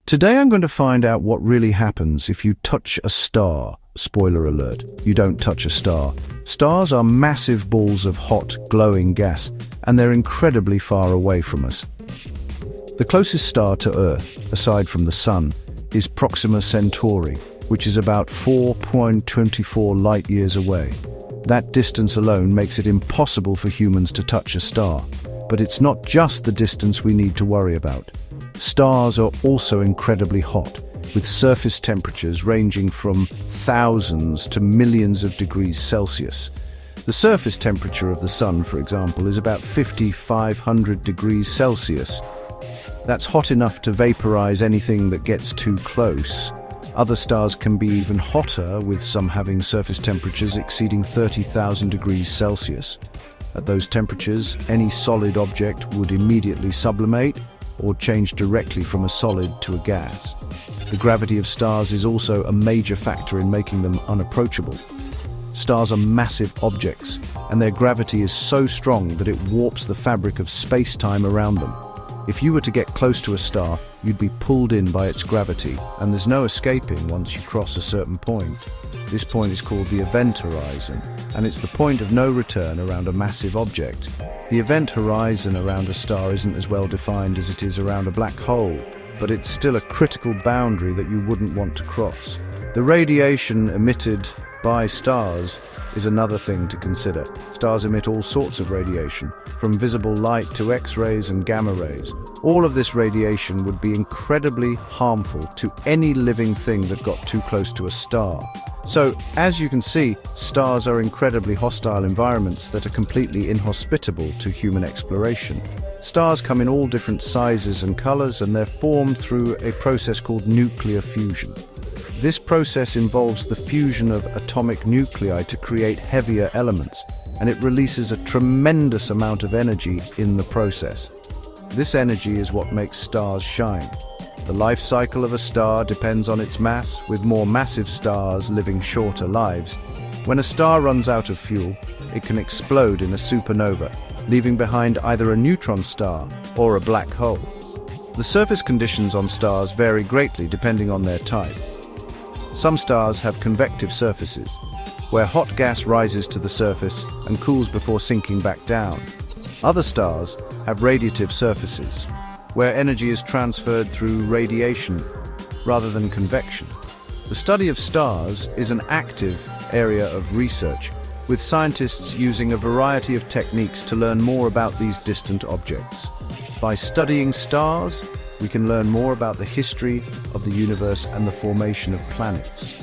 Today I'm going to find out what really happens if you touch a star. Spoiler alert, you don't touch a star. Stars are massive balls of hot, glowing gas, and they're incredibly far away from us. The closest star to Earth, aside from the Sun, is Proxima Centauri, which is about 4.24 light-years away. That distance alone makes it impossible for humans to touch a star. But it's not just the distance we need to worry about. Stars are also incredibly hot, with surface temperatures ranging from thousands to millions of degrees Celsius. The surface temperature of the Sun, for example, is about 5,500 degrees Celsius. That's hot enough to vaporize anything that gets too close. Other stars can be even hotter, with some having surface temperatures exceeding 30,000 degrees Celsius. At those temperatures, any solid object would immediately sublimate or change directly from a solid to a gas. The gravity of stars is also a major factor in making them unapproachable. Stars are massive objects, and their gravity is so strong that it warps the fabric of space-time around them. If you were to get close to a star, you'd be pulled in by its gravity, and there's no escaping once you cross a certain point. This point is called the event horizon, and it's the point of no return around a massive object. The event horizon around a star isn't as well defined as it is around a black hole, but it's still a critical boundary that you wouldn't want to cross. The radiation emitted by stars is another thing to consider. Stars emit all sorts of radiation, from visible light to X-rays and gamma rays. All of this radiation would be incredibly harmful to any living thing that got too close to a star. So, as you can see, stars are incredibly hostile environments that are completely inhospitable to human exploration. Stars come in all different sizes and colors, and they're formed through a process called nuclear fusion. This process involves the fusion of atomic nuclei to create heavier elements, and it releases a tremendous amount of energy in the process. This energy is what makes stars shine. The life cycle of a star depends on its mass, with more massive stars living shorter lives. When a star runs out of fuel, it can explode in a supernova, leaving behind either a neutron star or a black hole. The surface conditions on stars vary greatly depending on their type. Some stars have convective surfaces, where hot gas rises to the surface and cools before sinking back down. Other stars have radiative surfaces, where energy is transferred through radiation rather than convection. The study of stars is an active area of research, with scientists using a variety of techniques to learn more about these distant objects. By studying stars, we can learn more about the history of the universe and the formation of planets.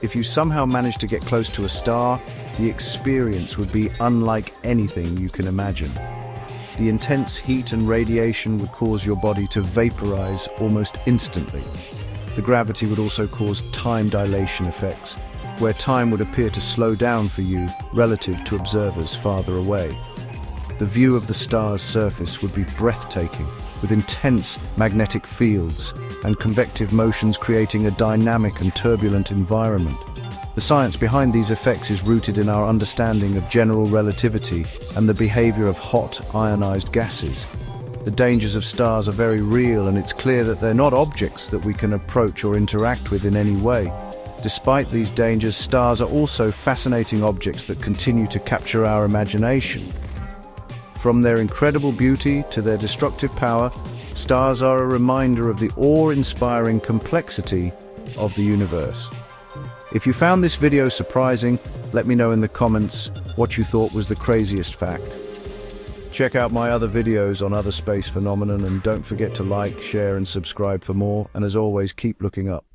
If you somehow manage to get close to a star, the experience would be unlike anything you can imagine. The intense heat and radiation would cause your body to vaporize almost instantly. The gravity would also cause time dilation effects, where time would appear to slow down for you relative to observers farther away. The view of the star's surface would be breathtaking, with intense magnetic fields and convective motions creating a dynamic and turbulent environment. The science behind these effects is rooted in our understanding of general relativity and the behavior of hot, ionized gases. The dangers of stars are very real, and it's clear that they're not objects that we can approach or interact with in any way. Despite these dangers, stars are also fascinating objects that continue to capture our imagination. From their incredible beauty to their destructive power, stars are a reminder of the awe-inspiring complexity of the universe. If you found this video surprising, let me know in the comments what you thought was the craziest fact. Check out my other videos on other space phenomena, and don't forget to like, share and subscribe for more, and as always, keep looking up.